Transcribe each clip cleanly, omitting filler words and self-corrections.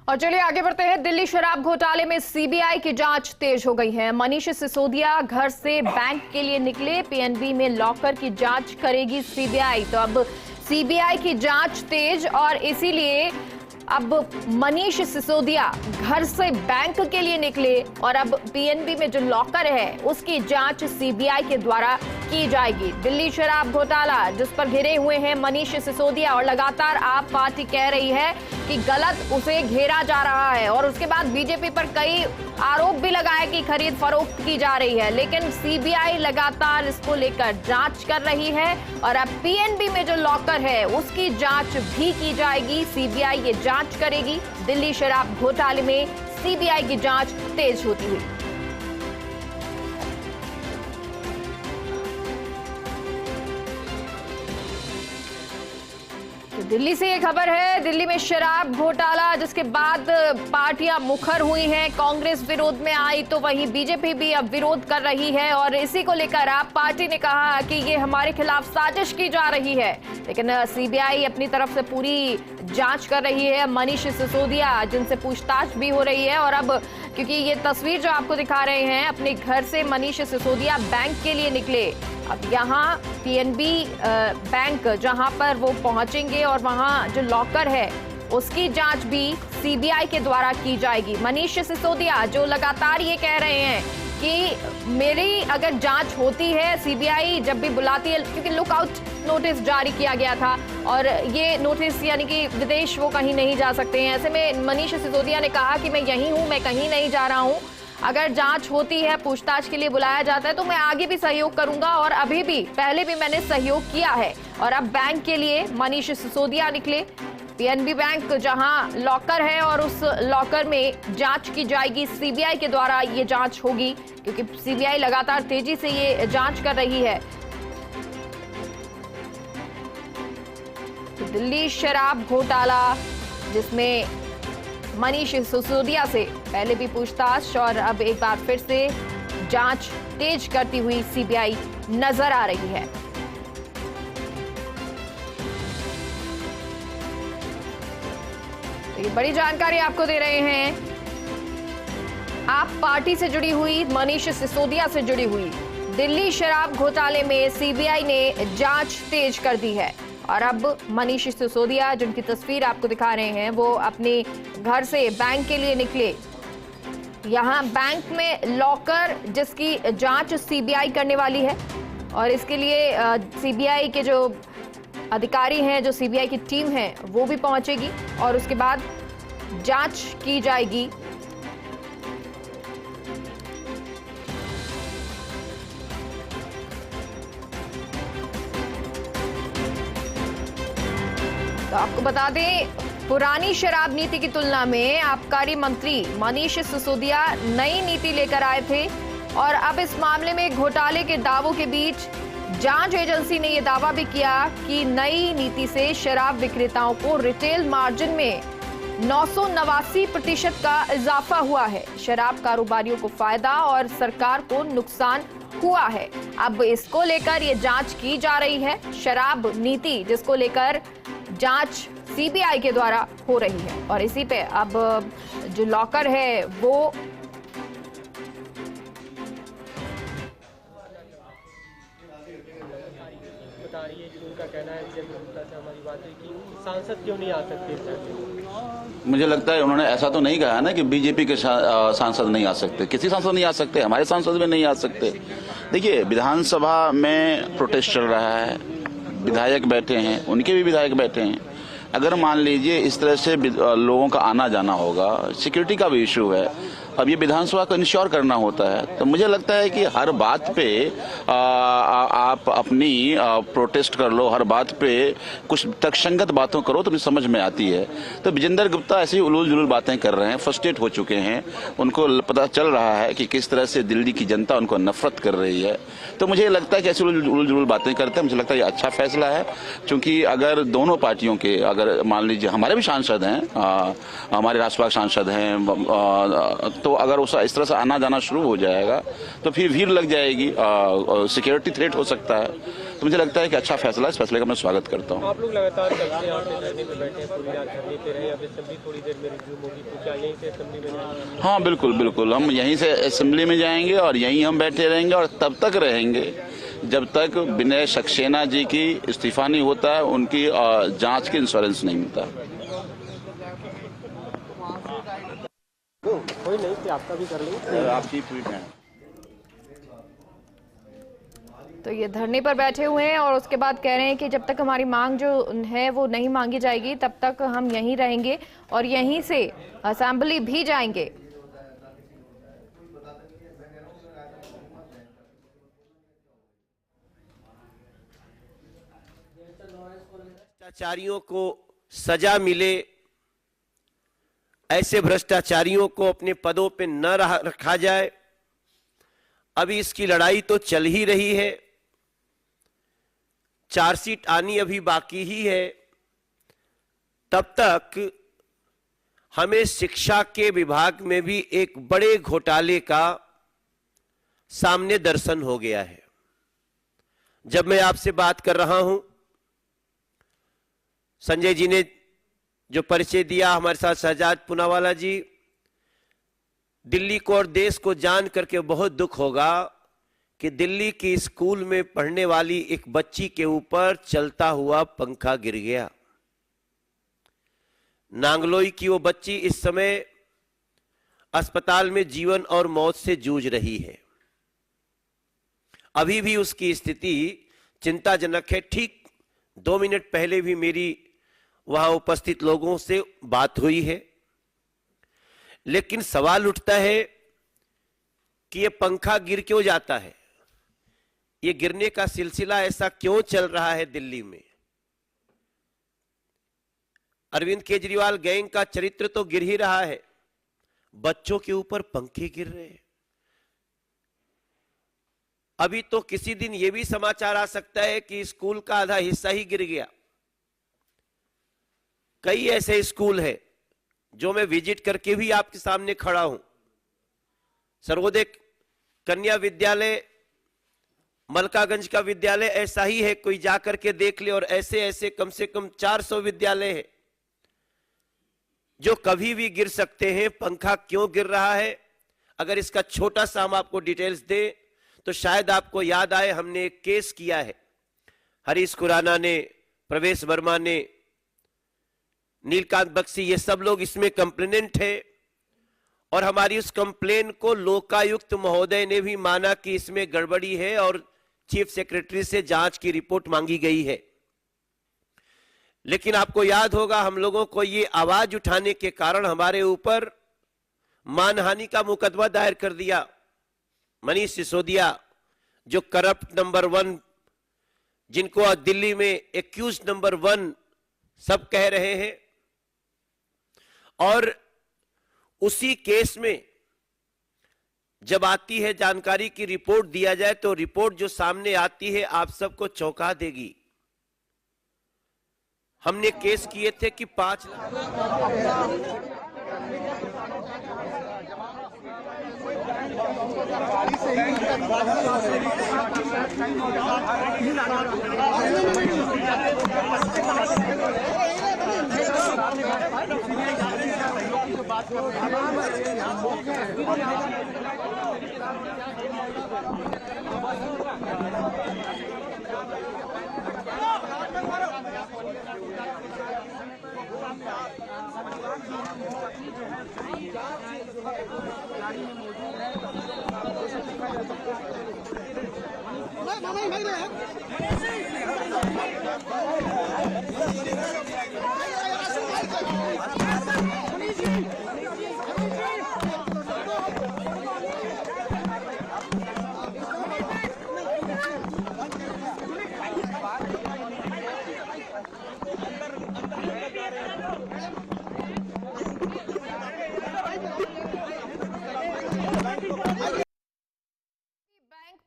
और चलिए आगे बढ़ते हैं। दिल्ली शराब घोटाले में सीबीआई की जांच तेज हो गई है। मनीष सिसोदिया घर से बैंक के लिए निकले, पीएनबी में लॉकर की जांच करेगी सीबीआई। तो अब सीबीआई की जांच तेज और इसीलिए अब मनीष सिसोदिया घर से बैंक के लिए निकले और अब पीएनबी में जो लॉकर है उसकी जांच सीबीआई के द्वारा की जाएगी। दिल्ली शराब घोटाला जिस पर घिरे हुए हैं मनीष सिसोदिया और लगातार आप पार्टी कह रही है कि गलत उसे घेरा जा रहा है और उसके बाद बीजेपी पर कई आरोप भी लगाए कि खरीद फरोख्त की जा रही है, लेकिन सीबीआई लगातार इसको लेकर जांच कर रही है और अब पीएनबी में जो लॉकर है उसकी जांच भी की जाएगी। सीबीआई ये जांच करेगी। दिल्ली शराब घोटाले में सीबीआई की जांच तेज होती हुई। दिल्ली से ये खबर है। दिल्ली में शराब घोटाला जिसके बाद पार्टियां मुखर हुई हैं, कांग्रेस विरोध में आई तो वहीं बीजेपी भी अब विरोध कर रही है और इसी को लेकर आप पार्टी ने कहा कि ये हमारे खिलाफ साजिश की जा रही है, लेकिन सीबीआई अपनी तरफ से पूरी जांच कर रही है। मनीष सिसोदिया जिनसे पूछताछ भी हो रही है और अब क्योंकि ये तस्वीर जो आपको दिखा रहे हैं, अपने घर से मनीष सिसोदिया बैंक के लिए निकले। अब यहाँ पीएनबी बैंक जहां पर वो पहुंचेंगे और वहां जो लॉकर है उसकी जांच भी सीबीआई के द्वारा की जाएगी। मनीष सिसोदिया जो लगातार ये कह रहे हैं कि मेरी अगर जांच होती है, सीबीआई जब भी बुलाती है, क्योंकि लुकआउट नोटिस जारी किया गया था और ये नोटिस यानी कि विदेश वो कहीं नहीं जा सकते हैं। ऐसे में मनीष सिसोदिया ने कहा कि मैं यहीं हूं, मैं कहीं नहीं जा रहा हूं। अगर जांच होती है, पूछताछ के लिए बुलाया जाता है तो मैं आगे भी सहयोग करूंगा और अभी भी पहले भी मैंने सहयोग किया है। और अब बैंक के लिए मनीष सिसोदिया निकले। पीएनबी बैंक जहां लॉकर है और उस लॉकर में जांच की जाएगी। सीबीआई के द्वारा ये जांच होगी क्योंकि सीबीआई लगातार तेजी से ये जांच कर रही है। तो दिल्ली शराब घोटाला जिसमें मनीष सिसोदिया से पहले भी पूछताछ और अब एक बार फिर से जांच तेज करती हुई सीबीआई नजर आ रही है। तो ये बड़ी जानकारी आपको दे रहे हैं, आप पार्टी से जुड़ी हुई, मनीष सिसोदिया से जुड़ी हुई। दिल्ली शराब घोटाले में सीबीआई ने जांच तेज कर दी है और अब मनीष सिसोदिया जिनकी तस्वीर आपको दिखा रहे हैं वो अपने घर से बैंक के लिए निकले। यहाँ बैंक में लॉकर जिसकी जांच सीबीआई करने वाली है और इसके लिए सीबीआई के जो अधिकारी हैं, जो सीबीआई की टीम है वो भी पहुंचेगी और उसके बाद जांच की जाएगी। तो आपको बता दें, पुरानी शराब नीति की तुलना में आबकारी मंत्री मनीष सिसोदिया नई नीति लेकर आए थे और अब इस मामले में घोटाले के दावों के बीच जांच एजेंसी ने यह दावा भी किया कि नई नीति से शराब विक्रेताओं को रिटेल मार्जिन में 989% का इजाफा हुआ है। शराब कारोबारियों को फायदा और सरकार को नुकसान हुआ है। अब इसको लेकर ये जांच की जा रही है। शराब नीति जिसको लेकर जांच सीबीआई के द्वारा हो रही है और इसी पे अब जो लॉकर है वो बता रही है कि उनका कहना है से हमारी बात है कि सांसद क्यों नहीं आ सकते। मुझे लगता है उन्होंने ऐसा तो नहीं कहा ना कि बीजेपी के सांसद नहीं आ सकते। किसी सांसद नहीं आ सकते, हमारे सांसद भी नहीं आ सकते। देखिए, विधानसभा में प्रोटेस्ट चल रहा है, विधायक बैठे हैं, उनके भी विधायक बैठे हैं। अगर मान लीजिए इस तरह से लोगों का आना जाना होगा, सिक्योरिटी का भी इशू है, अब ये विधानसभा को इंश्योर करना होता है, तो मुझे लगता है कि हर बात पे आप अपनी प्रोटेस्ट कर लो, हर बात पे कुछ तर्कसंगत बातों करो तो मुझे समझ में आती है। तो विजेंद्र गुप्ता ऐसी उलूल जुलूल बातें कर रहे हैं, फ्रस्ट्रेट हो चुके हैं, उनको पता चल रहा है कि किस तरह से दिल्ली की जनता उनको नफरत कर रही है। तो मुझे लगता है कि ऐसी उलूल जुलूल बातें करते हैं, मुझे लगता है ये अच्छा फैसला है, क्योंकि अगर दोनों पार्टियों के, अगर मान लीजिए हमारे भी सांसद हैं, हमारे राष्ट्रवाद सांसद हैं, तो अगर उस इस तरह से आना जाना शुरू हो जाएगा तो फिर भीड़ लग जाएगी, सिक्योरिटी थ्रेट हो सकता है। तो मुझे लगता है कि अच्छा फैसला, इस फैसले का मैं स्वागत करता हूँ। आप लोग लगातार कल से यहाँ पे धरने पे बैठे हैं, पूरी रात धरने पे रहे, अब असेंबली थोड़ी देर में रिज्यूम होगी, तो क्या यहीं से असेंबली में जाएंगे? हाँ बिल्कुल बिल्कुल, हम यहीं से असेंबली में जाएंगे और यहीं हम बैठे रहेंगे और तब तक रहेंगे जब तक विनय सक्सेना जी की इस्तीफा नहीं होता है, उनकी जांच की इंश्योरेंस नहीं मिलता। कोई नहीं कि आपका भी कर लेंगे। आप चीफ व्हिप हैं। तो ये धरने पर बैठे हुए हैं और उसके बाद कह रहे हैं कि जब तक हमारी मांग जो है वो नहीं मांगी जाएगी तब तक हम यहीं रहेंगे और यहीं से असेंबली भी जाएंगे। भ्रष्टाचारियों को सजा मिले, ऐसे भ्रष्टाचारियों को अपने पदों पे न रखा जाए। अभी इसकी लड़ाई तो चल ही रही है, चार्जशीट आनी अभी बाकी ही है। तब तक हमें शिक्षा के विभाग में भी एक बड़े घोटाले का सामने दर्शन हो गया है। जब मैं आपसे बात कर रहा हूं, संजय जी ने जो परिचय दिया, हमारे साथ शहजाद पूनावाला जी, दिल्ली को और देश को जान करके बहुत दुख होगा कि दिल्ली की स्कूल में पढ़ने वाली एक बच्ची के ऊपर चलता हुआ पंखा गिर गया। नांगलोई की वो बच्ची इस समय अस्पताल में जीवन और मौत से जूझ रही है। अभी भी उसकी स्थिति चिंताजनक है। ठीक 2 मिनट पहले भी मेरी वहां उपस्थित लोगों से बात हुई है, लेकिन सवाल उठता है कि ये पंखा गिर क्यों जाता है, ये गिरने का सिलसिला ऐसा क्यों चल रहा है दिल्ली में। अरविंद केजरीवाल गैंग का चरित्र तो गिर ही रहा है, बच्चों के ऊपर पंखे गिर रहे हैं। अभी तो किसी दिन यह भी समाचार आ सकता है कि स्कूल का आधा हिस्सा ही गिर गया। कई ऐसे स्कूल हैं जो मैं विजिट करके भी आपके सामने खड़ा हूं। सर्वोदय कन्या विद्यालय, मलकागंज का विद्यालय ऐसा ही है, कोई जाकर के देख ले। और ऐसे ऐसे कम से कम 400 विद्यालय हैं जो कभी भी गिर सकते हैं। पंखा क्यों गिर रहा है, अगर इसका छोटा सा हम आपको डिटेल्स दें तो शायद आपको याद आए, हमने एक केस किया है। हरीश खुराना ने, प्रवेश वर्मा ने, नीलकांत बख्शी, ये सब लोग इसमें कंप्लेनेंट है। और हमारी उस कंप्लेन को लोकायुक्त महोदय ने भी माना कि इसमें गड़बड़ी है और चीफ सेक्रेटरी से जांच की रिपोर्ट मांगी गई है। लेकिन आपको याद होगा, हम लोगों को ये आवाज उठाने के कारण हमारे ऊपर मानहानि का मुकदमा दायर कर दिया। मनीष सिसोदिया, जो करप्ट नंबर 1, जिनको दिल्ली में एक्यूज नंबर 1 सब कह रहे हैं। और उसी केस में जब आती है जानकारी की रिपोर्ट दिया जाए, तो रिपोर्ट जो सामने आती है आप सबको चौंका देगी। हमने केस किए थे कि 5 लाख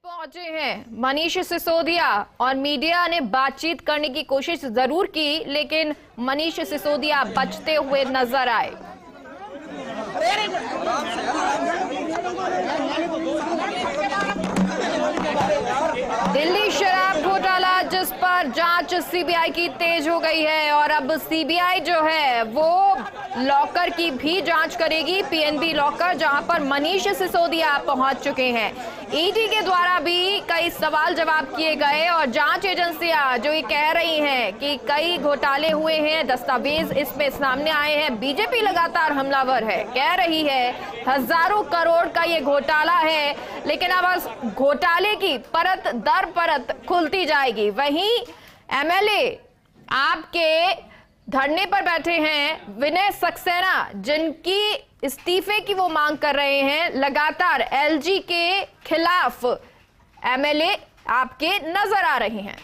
पहुंचे हैं मनीष सिसोदिया और मीडिया ने बातचीत करने की कोशिश जरूर की, लेकिन मनीष सिसोदिया बचते हुए नजर आए। दिल्ली शराब घोटाला सीबीआई की तेज हो गई है और अब सीबीआई जो है वो लॉकर की भी जांच करेगी, पीएनबी लॉकर, जहां पर मनीष सिसोदिया पहुंच चुके हैं। ईडी के द्वारा भी कई सवाल जवाब किए गए और जांच एजेंसियां जो ये कह रही हैं कि कई घोटाले हुए हैं, दस्तावेज इसमें सामने आए हैं, बीजेपी लगातार हमलावर है, कह रही है हजारों करोड़ का ये घोटाला है, लेकिन अब घोटाले की परत दर परत खुलती जाएगी। वहीं एमएलए आपके धरने पर बैठे हैं विनय सक्सेना, जिनकी इस्तीफे की वो मांग कर रहे हैं। लगातार एलजी के खिलाफ एमएलए आपके नजर आ रहे हैं।